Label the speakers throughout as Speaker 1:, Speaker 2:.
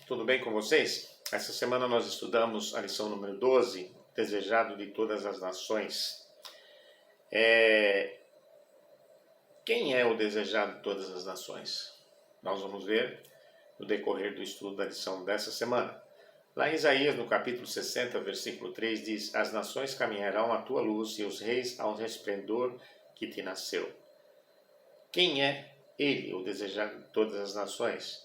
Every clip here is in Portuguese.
Speaker 1: tudo bem com vocês? Essa semana nós estudamos a lição número 12, Desejado de Todas as Nações. Quem é o desejado de todas as nações? Nós vamos ver no decorrer do estudo da lição dessa semana. Lá em Isaías, no capítulo 60, versículo 3, diz: As nações caminharão à tua luz e os reis ao resplendor que te nasceu. Quem é ele, o desejado de todas as nações?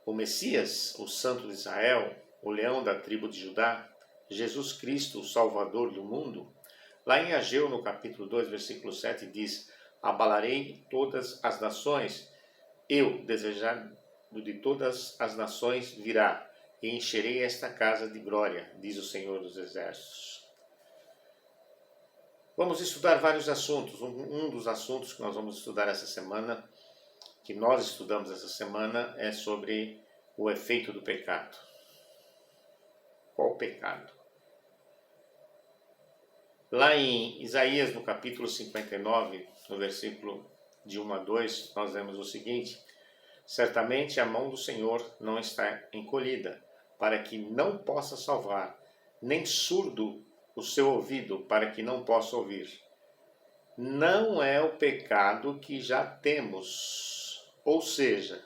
Speaker 1: O Messias, o Santo de Israel, o leão da tribo de Judá, Jesus Cristo, o Salvador do mundo. Lá em Ageu, no capítulo 2, versículo 7, diz: Abalarei todas as nações, eu, desejado de todas as nações, virá, e encherei esta casa de glória, diz o Senhor dos Exércitos. Vamos estudar vários assuntos. Um dos assuntos que nós vamos estudar essa semana, que nós estudamos essa semana, é sobre o efeito do pecado. Qual o pecado? Lá em Isaías, no capítulo 59, no versículo de 1 a 2, nós vemos o seguinte: Certamente a mão do Senhor não está encolhida, para que não possa salvar, nem surdo o seu ouvido, para que não possa ouvir. Não é o pecado que já temos, ou seja,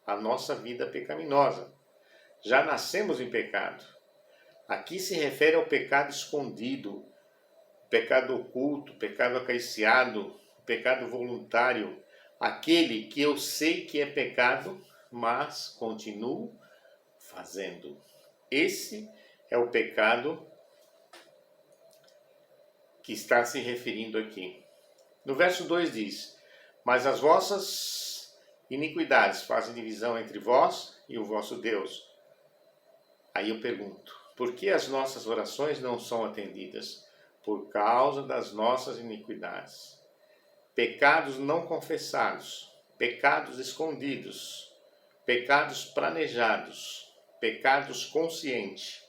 Speaker 1: a nossa vida pecaminosa. Já nascemos em pecado. Aqui se refere ao pecado escondido, pecado oculto, pecado acariciado, pecado voluntário, aquele que eu sei que é pecado, mas continuo fazendo. Esse é o pecado que está se referindo aqui. No verso 2 diz: Mas as vossas iniquidades fazem divisão entre vós e o vosso Deus. Aí eu pergunto, por que as nossas orações não são atendidas? Por causa das nossas iniquidades. Pecados não confessados, pecados escondidos, pecados planejados, pecados conscientes.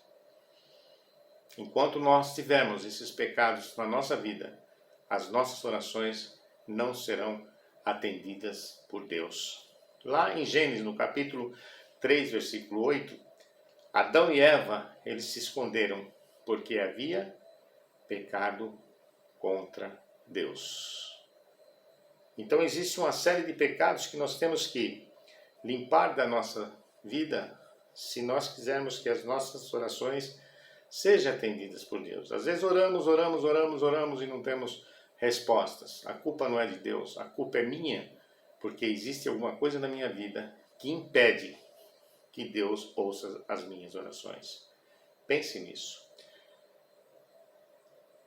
Speaker 1: Enquanto nós tivermos esses pecados na nossa vida, as nossas orações não serão atendidas por Deus. Lá em Gênesis, no capítulo 3, versículo 8, Adão e Eva, eles se esconderam porque havia pecado contra Deus. Então existe uma série de pecados que nós temos que limpar da nossa vida se nós quisermos que as nossas orações sejam atendidas por Deus. Às vezes oramos e não temos respostas. A culpa não é de Deus, a culpa é minha, porque existe alguma coisa na minha vida que impede que Deus ouça as minhas orações. Pense nisso.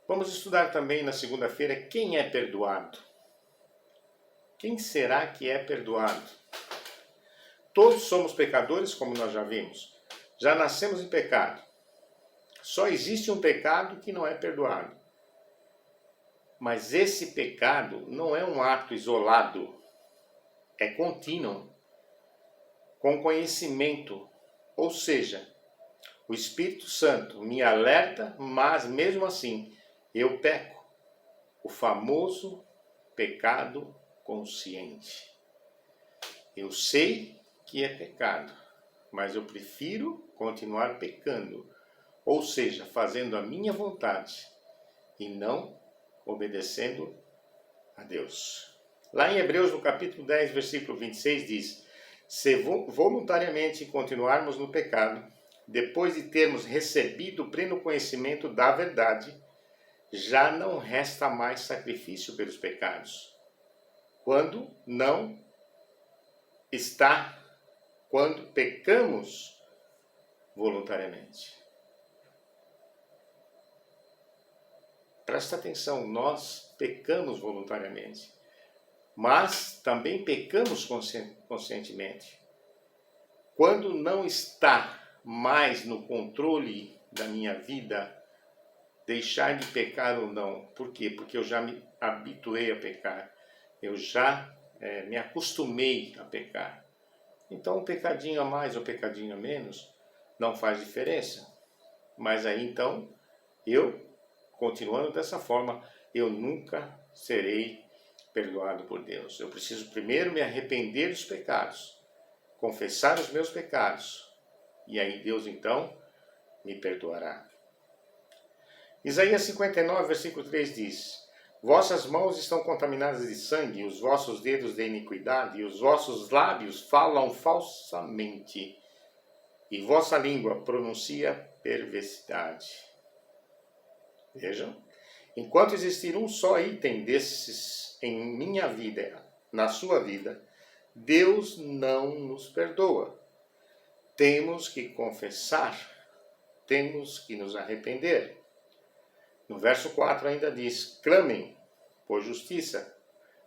Speaker 1: Vamos estudar também na segunda-feira quem é perdoado. Quem será que é perdoado? Todos somos pecadores, como nós já vimos. Já nascemos em pecado. Só existe um pecado que não é perdoado. Mas esse pecado não é um ato isolado. É contínuo, com conhecimento. Ou seja, o Espírito Santo me alerta, mas mesmo assim eu peco. O famoso pecado consciente. Eu sei que é pecado, mas eu prefiro continuar pecando, ou seja, fazendo a minha vontade e não obedecendo a Deus. Lá em Hebreus, no capítulo 10, versículo 26, diz: Se voluntariamente continuarmos no pecado, depois de termos recebido o pleno conhecimento da verdade, já não resta mais sacrifício pelos pecados. Quando pecamos voluntariamente. Presta atenção, nós pecamos voluntariamente, mas também pecamos conscientemente. Quando não está mais no controle da minha vida, deixar de pecar ou não. Por quê? Porque eu já me habituei a pecar. Eu já me acostumei a pecar. Então, um pecadinho a mais ou um pecadinho a menos não faz diferença. Mas aí, então, eu, continuando dessa forma, eu nunca serei perdoado por Deus. Eu preciso primeiro me arrepender dos pecados, confessar os meus pecados, e aí Deus então me perdoará. Isaías 59, versículo 3 diz: Vossas mãos estão contaminadas de sangue, os vossos dedos de iniquidade, e os vossos lábios falam falsamente, e vossa língua pronuncia perversidade. Vejam, enquanto existir um só item desses em minha vida, na sua vida, Deus não nos perdoa. Temos que confessar, temos que nos arrepender. No verso 4 ainda diz: clamem por justiça,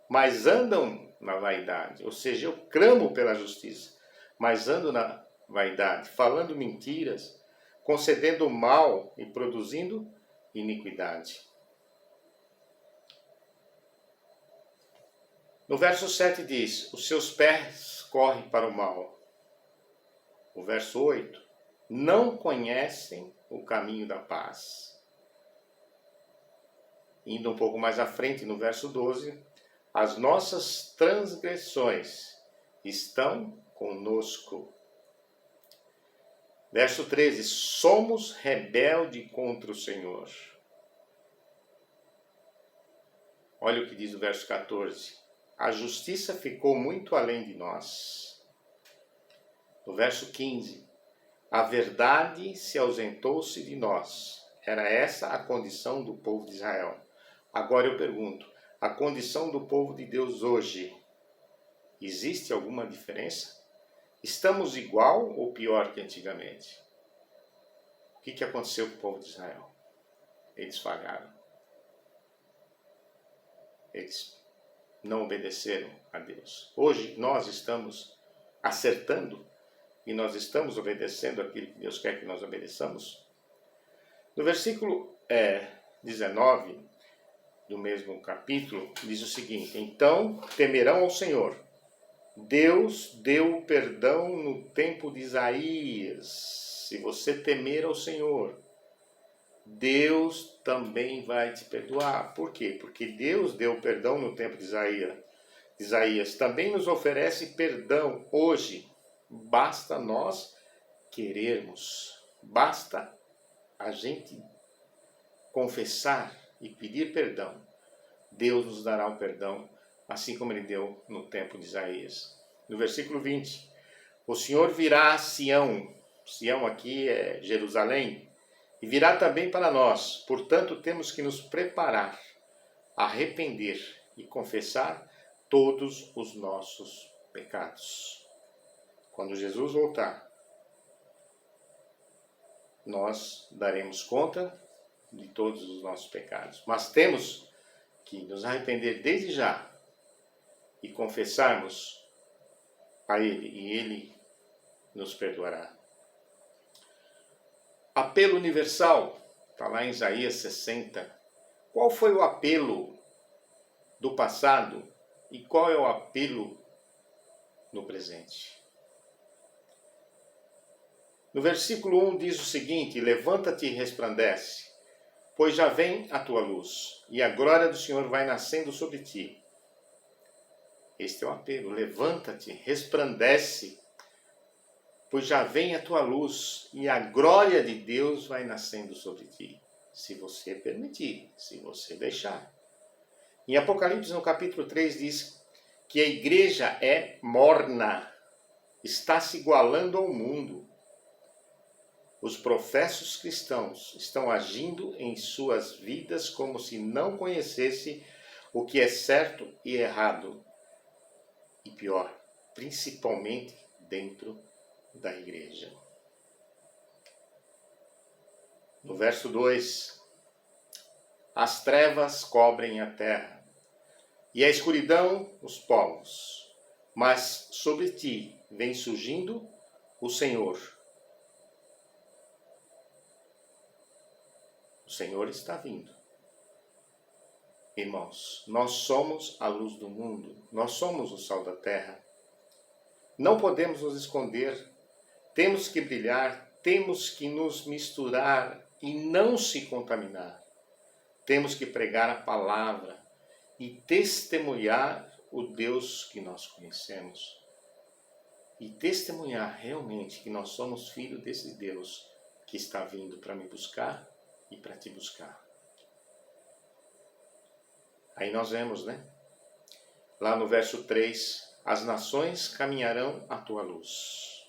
Speaker 1: mas andam na vaidade. Ou seja, eu clamo pela justiça, mas ando na vaidade, falando mentiras, concedendo mal e produzindo iniquidade. No verso 7 diz: os seus pés correm para o mal. O verso 8: não conhecem o caminho da paz. Indo um pouco mais à frente, no verso 12, as nossas transgressões estão conosco. Verso 13, somos rebeldes contra o Senhor. Olha o que diz o verso 14, a justiça ficou muito além de nós. No verso 15, a verdade se ausentou-se de nós. Era essa a condição do povo de Israel. Agora eu pergunto, a condição do povo de Deus hoje, existe alguma diferença? Estamos igual ou pior que antigamente? O que aconteceu com o povo de Israel? Eles falharam. Eles não obedeceram a Deus. Hoje nós estamos acertando e nós estamos obedecendo aquilo que Deus quer que nós obedeçamos. No versículo 19 do mesmo capítulo, diz o seguinte: então temerão ao Senhor. Deus deu perdão no tempo de Isaías. Se você temer ao Senhor, Deus também vai te perdoar. Por quê? Porque Deus deu perdão no tempo de Isaías. Também nos oferece perdão hoje. Basta nós querermos. Basta a gente confessar e pedir perdão. Deus nos dará o perdão, assim como Ele deu no tempo de Isaías. No versículo 20, o Senhor virá a Sião. Sião aqui é Jerusalém. E virá também para nós. Portanto, temos que nos preparar, arrepender e confessar todos os nossos pecados. Quando Jesus voltar, nós daremos conta de todos os nossos pecados. Mas temos que nos arrepender desde já e confessarmos a Ele, e Ele nos perdoará. Apelo universal, está lá em Isaías 60. Qual foi o apelo do passado e qual é o apelo no presente? No versículo 1 diz o seguinte: levanta-te e resplandece, pois já vem a tua luz, e a glória do Senhor vai nascendo sobre ti. Este é o apelo, levanta-te, resplandece, pois já vem a tua luz, e a glória de Deus vai nascendo sobre ti. Se você permitir, se você deixar. Em Apocalipse, no capítulo 3, diz que a igreja é morna, está se igualando ao mundo. Os professos cristãos estão agindo em suas vidas como se não conhecesse o que é certo e errado. E pior, principalmente dentro da igreja. No verso 2, as trevas cobrem a terra, e a escuridão os povos, mas sobre ti vem surgindo o Senhor. O Senhor está vindo. Irmãos, nós somos a luz do mundo, nós somos o sal da terra. Não podemos nos esconder, temos que brilhar, temos que nos misturar e não se contaminar. Temos que pregar a palavra e testemunhar o Deus que nós conhecemos. e testemunhar realmente que nós somos filhos desse Deus que está vindo para me buscar e para te buscar. Aí nós vemos, né? Lá no verso 3, as nações caminharão à tua luz.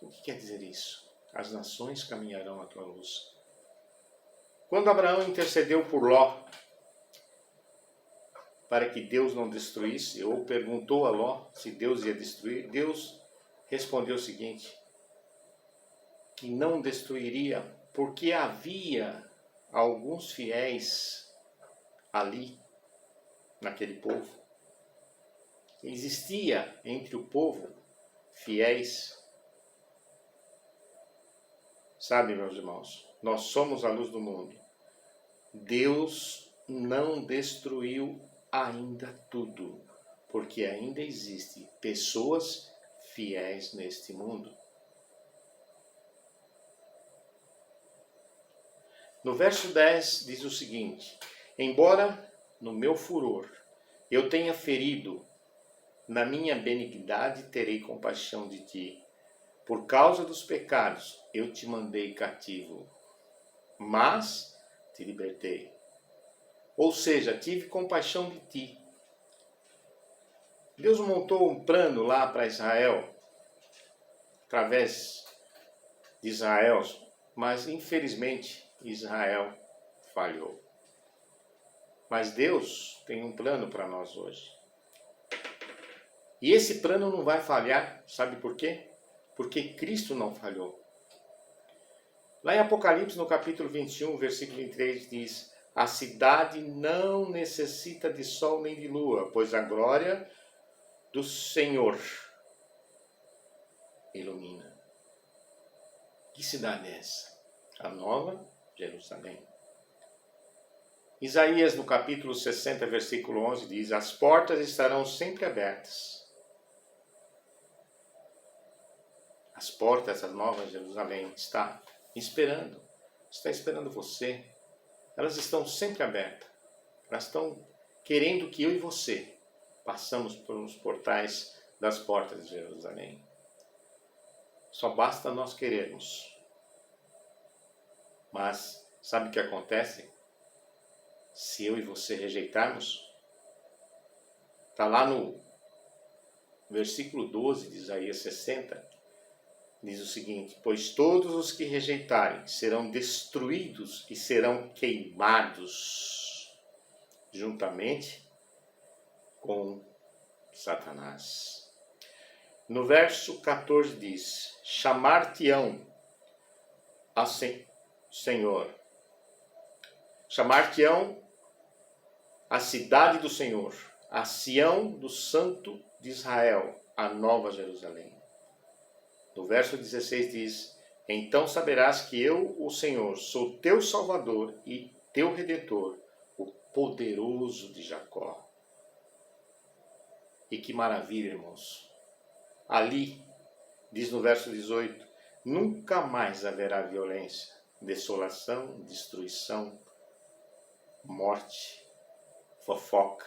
Speaker 1: O que quer dizer isso? As nações caminharão à tua luz. Quando Abraão intercedeu por Ló, para que Deus não destruísse, ou perguntou a Ló se Deus ia destruir, Deus respondeu o seguinte, que não destruiria, porque havia alguns fiéis ali, naquele povo. Existia entre o povo fiéis. Sabe, meus irmãos, nós somos a luz do mundo. Deus não destruiu ainda tudo, porque ainda existe pessoas fiéis neste mundo. No verso 10 diz o seguinte, embora no meu furor eu tenha ferido, na minha benignidade terei compaixão de ti. Por causa dos pecados eu te mandei cativo, mas te libertei. Ou seja, tive compaixão de ti. Deus montou um plano lá para Israel, através de Israel, mas infelizmente Israel falhou. Mas Deus tem um plano para nós hoje. E esse plano não vai falhar, sabe por quê? Porque Cristo não falhou. Lá em Apocalipse, no capítulo 21, versículo 23, diz, a cidade não necessita de sol nem de lua, pois a glória do Senhor ilumina. Que cidade é essa? A Nova Jerusalém. Isaías, no capítulo 60, versículo 11, diz, as portas estarão sempre abertas. As portas da Nova Jerusalém está esperando você. Elas estão sempre abertas. Elas estão querendo que eu e você passamos por uns portais das portas de Jerusalém. Só basta nós querermos. Mas sabe o que acontece? Se eu e você rejeitarmos, está lá no versículo 12 de Isaías 60, diz o seguinte, pois todos os que rejeitarem serão destruídos e serão queimados juntamente com Satanás. No verso 14 diz, chamar-te-ão a Senhor, chamar-te-ão a cidade do Senhor, a Sião do Santo de Israel, a Nova Jerusalém. No verso 16 diz, então saberás que eu, o Senhor, sou teu Salvador e teu Redentor, o poderoso de Jacó. E que maravilha, irmãos. Ali, diz no verso 18, nunca mais haverá violência, desolação, destruição, morte, fofoca,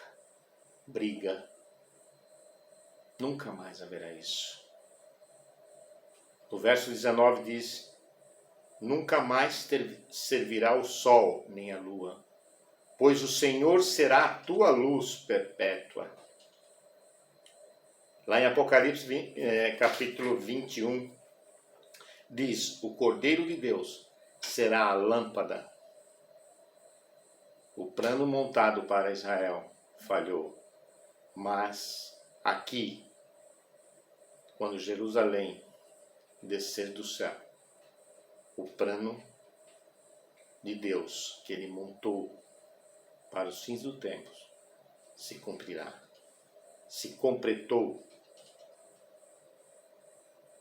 Speaker 1: briga. Nunca mais haverá isso. O verso 19 diz, nunca mais servirá o sol nem a lua, pois o Senhor será a tua luz perpétua. Lá em Apocalipse capítulo 21, diz, o Cordeiro de Deus será a lâmpada. O plano montado para Israel falhou, mas aqui, quando Jerusalém descer do céu, o plano de Deus que ele montou para os fins do tempo se cumprirá, se completou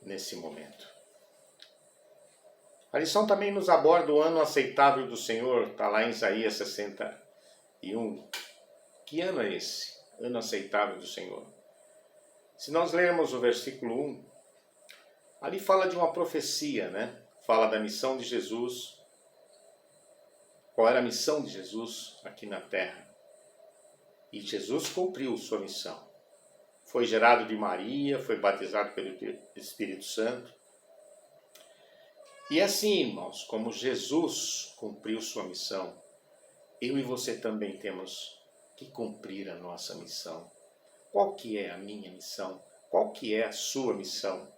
Speaker 1: nesse momento. A lição também nos aborda o ano aceitável do Senhor, está lá em Isaías 61. Que ano é esse? Ano aceitável do Senhor. Se nós lermos o versículo 1, ali fala de uma profecia, né? Fala da missão de Jesus. Qual era a missão de Jesus aqui na terra? E Jesus cumpriu sua missão. foi gerado de Maria, foi batizado pelo Espírito Santo. E assim, irmãos, como Jesus cumpriu sua missão, eu e você também temos que cumprir a nossa missão. Qual que é a minha missão? Qual que é a sua missão?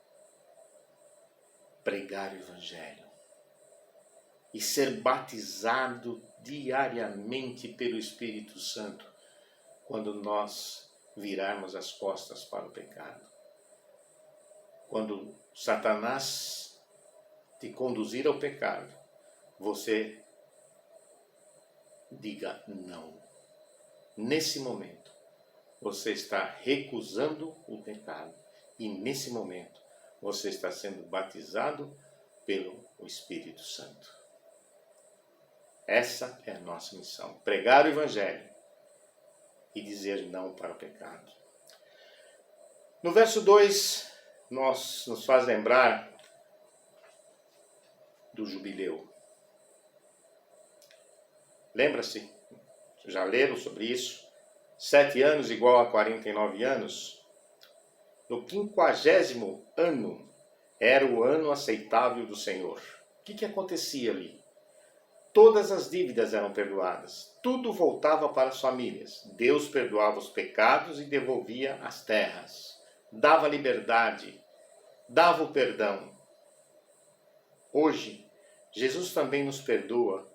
Speaker 1: Pregar o Evangelho e ser batizado diariamente pelo Espírito Santo quando nós virarmos as costas para o pecado. Quando Satanás te conduzir ao pecado, você diga não. Nesse momento, você está recusando o pecado e nesse momento você está sendo batizado pelo Espírito Santo. Essa é a nossa missão, pregar o Evangelho e dizer não para o pecado. No verso 2, nos faz lembrar do jubileu. Lembra-se? Já leram sobre isso? 7 anos igual a 49 anos. No 50º ano, era o ano aceitável do Senhor. O que acontecia ali? Todas as dívidas eram perdoadas. Tudo voltava para as famílias. Deus perdoava os pecados e devolvia as terras. Dava liberdade. Dava o perdão. Hoje, Jesus também nos perdoa.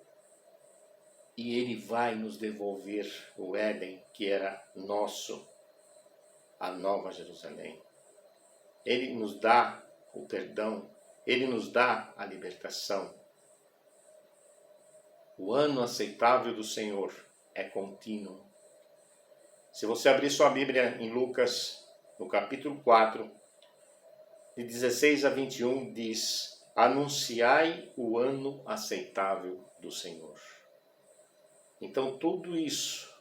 Speaker 1: E Ele vai nos devolver o Éden, que era nosso, a Nova Jerusalém. Ele nos dá o perdão, Ele nos dá a libertação. O ano aceitável do Senhor é contínuo. Se você abrir sua Bíblia em Lucas, no capítulo 4, de 16 a 21, diz: anunciai o ano aceitável do Senhor. Então tudo isso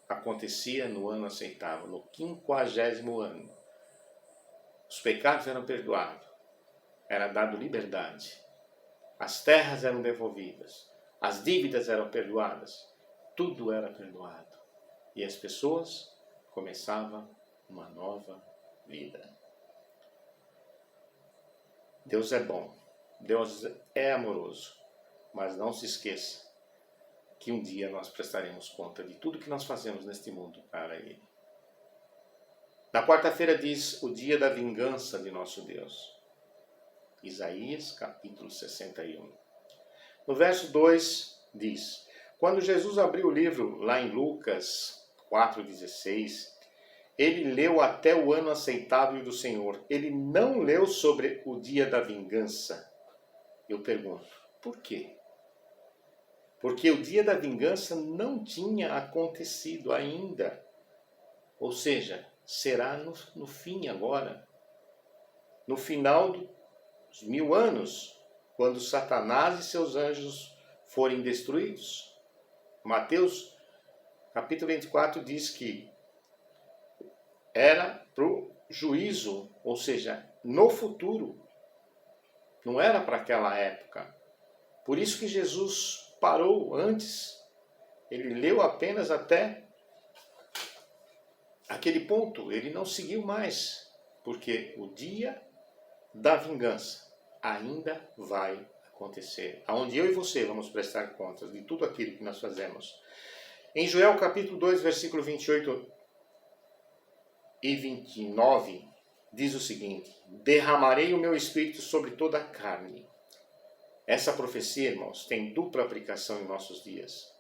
Speaker 1: acontecia no ano aceitável, no 50º ano. Os pecados eram perdoados, era dado liberdade, as terras eram devolvidas, as dívidas eram perdoadas, tudo era perdoado. E as pessoas começavam uma nova vida. Deus é bom, Deus é amoroso, mas não se esqueça que um dia nós prestaremos conta de tudo que nós fazemos neste mundo para Ele. Na quarta-feira diz o dia da vingança de nosso Deus. Isaías capítulo 61. No verso 2 diz: quando Jesus abriu o livro lá em Lucas 4,16, ele leu até o ano aceitável do Senhor. Ele não leu sobre o dia da vingança. Eu pergunto, por quê? Porque o dia da vingança não tinha acontecido ainda. Ou seja, será no fim agora. No final dos 1000 anos, quando Satanás e seus anjos forem destruídos. Mateus, capítulo 24, diz que era para o juízo, ou seja, no futuro. Não era para aquela época. Por isso que Jesus parou antes. Ele leu apenas até aquele ponto. Ele não seguiu mais. Porque o dia da vingança ainda vai acontecer. Onde eu e você vamos prestar contas de tudo aquilo que nós fazemos. Em Joel capítulo 2, versículo 28 e 29, diz o seguinte: derramarei o meu espírito sobre toda a carne. Essa profecia, irmãos, tem dupla aplicação em nossos dias.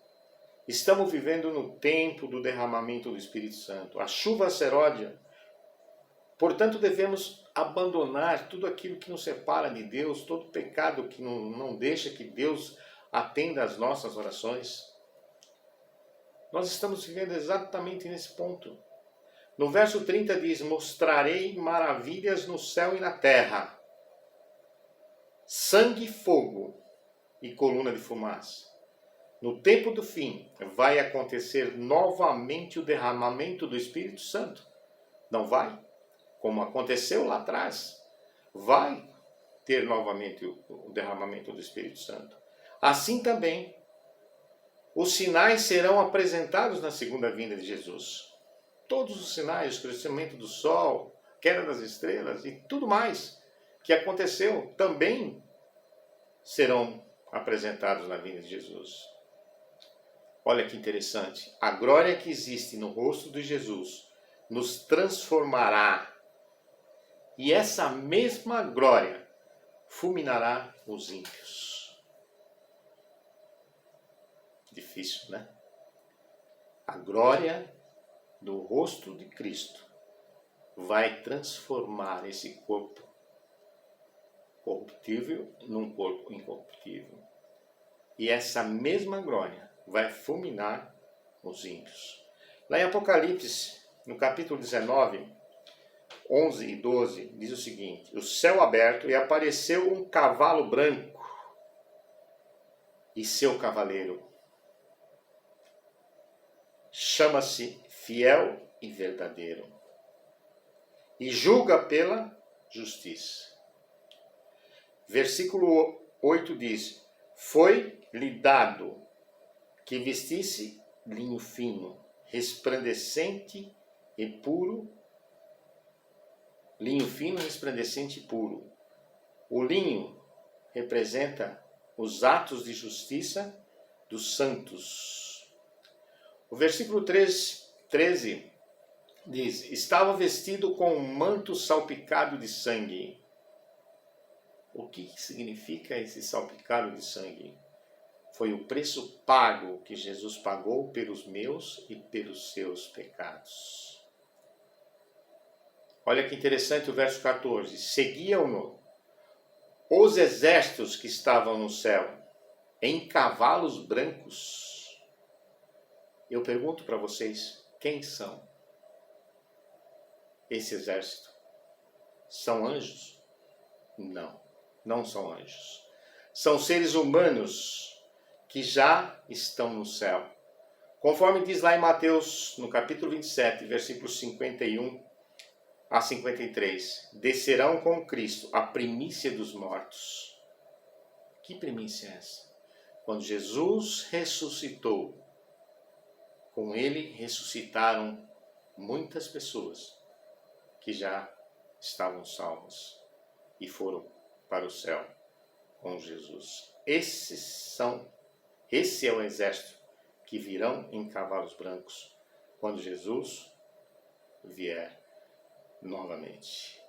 Speaker 1: Estamos vivendo no tempo do derramamento do Espírito Santo. A chuva seródia. Portanto, devemos abandonar tudo aquilo que nos separa de Deus, todo pecado que não deixa que Deus atenda às nossas orações. Nós estamos vivendo exatamente nesse ponto. No verso 30 diz: mostrarei maravilhas no céu e na terra. Sangue, fogo e coluna de fumaça. No tempo do fim vai acontecer novamente o derramamento do Espírito Santo. Não vai? Como aconteceu lá atrás. Vai ter novamente o derramamento do Espírito Santo. Assim também, os sinais serão apresentados na segunda vinda de Jesus. todos os sinais, o crescimento do sol, queda das estrelas e tudo mais que aconteceu também serão apresentados na vinda de Jesus. Olha que interessante. A glória que existe no rosto de Jesus nos transformará. E essa mesma glória fulminará os ímpios. Difícil, né? A glória do rosto de Cristo vai transformar esse corpo corruptível num corpo incorruptível. E essa mesma glória vai fulminar os ímpios. Lá em Apocalipse, no capítulo 19, 11 e 12, diz o seguinte: o céu aberto, e apareceu um cavalo branco, e seu cavaleiro chama-se Fiel e Verdadeiro, e julga pela justiça. Versículo 8 diz: foi-lhe dado que vestisse linho fino, resplandecente e puro, linho fino, resplandecente e puro. O linho representa os atos de justiça dos santos. O versículo 13 diz: estava vestido com um manto salpicado de sangue. O que significa esse salpicado de sangue? Foi o preço pago que Jesus pagou pelos meus e pelos seus pecados. Olha que interessante o verso 14. Seguiam-no os exércitos que estavam no céu, em cavalos brancos. Eu pergunto para vocês, quem são esse exército? São anjos? Não, não são anjos. São seres humanos que já estão no céu. Conforme diz lá em Mateus, no capítulo 27, versículos 51 a 53, descerão com Cristo a primícia dos mortos. Que primícia é essa? Quando Jesus ressuscitou, com ele ressuscitaram muitas pessoas que já estavam salvas e foram para o céu com Jesus. Esse é o exército que virão em cavalos brancos quando Jesus vier novamente.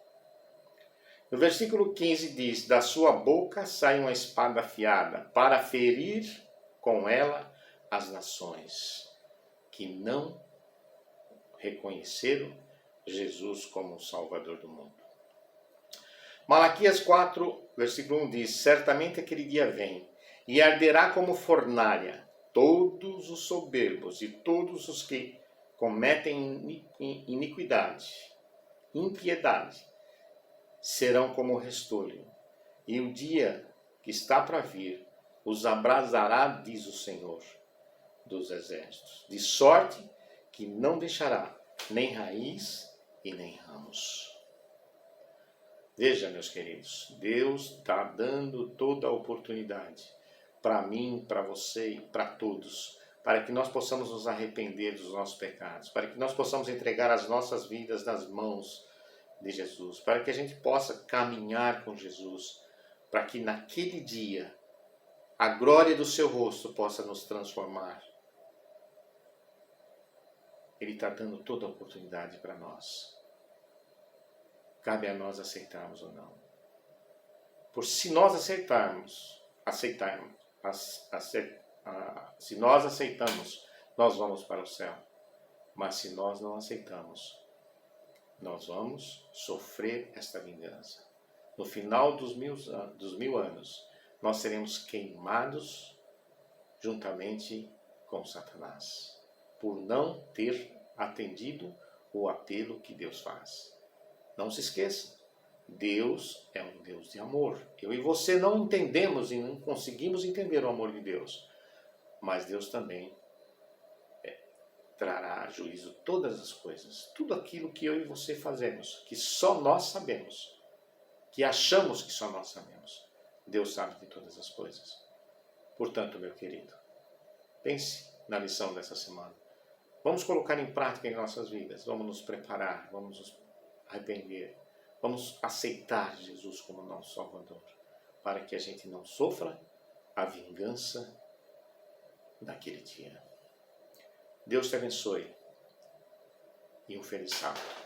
Speaker 1: No versículo 15 diz: da sua boca sai uma espada afiada para ferir com ela as nações que não reconheceram Jesus como o Salvador do mundo. Malaquias 4, versículo 1 diz: certamente aquele dia vem, e arderá como fornalha todos os soberbos e todos os que cometem iniquidade, impiedade, serão como restolho, e o dia que está para vir os abrasará, diz o Senhor dos exércitos, de sorte que não deixará nem raiz e nem ramos. Veja, meus queridos, Deus está dando toda a oportunidade para mim, para você e para todos, para que nós possamos nos arrepender dos nossos pecados, para que nós possamos entregar as nossas vidas nas mãos de Jesus, para que a gente possa caminhar com Jesus, para que naquele dia a glória do seu rosto possa nos transformar. Ele está dando toda a oportunidade para nós. Cabe a nós aceitarmos ou não. Por se nós se nós aceitamos, nós vamos para o céu. Mas se nós não aceitamos, nós vamos sofrer esta vingança. No final dos mil anos, nós seremos queimados juntamente com Satanás, por não ter atendido o apelo que Deus faz. Não se esqueça, Deus é um Deus de amor. Eu e você não entendemos e não conseguimos entender o amor de Deus, mas Deus também trará a juízo todas as coisas, tudo aquilo que eu e você fazemos, que só nós sabemos, que achamos que só nós sabemos. Deus sabe de todas as coisas. Portanto, meu querido, pense na lição dessa semana. Vamos colocar em prática em nossas vidas, vamos nos preparar, vamos nos arrepender, vamos aceitar Jesus como nosso Salvador, para que a gente não sofra a vingança daquele dia. Deus te abençoe e um feliz sábado.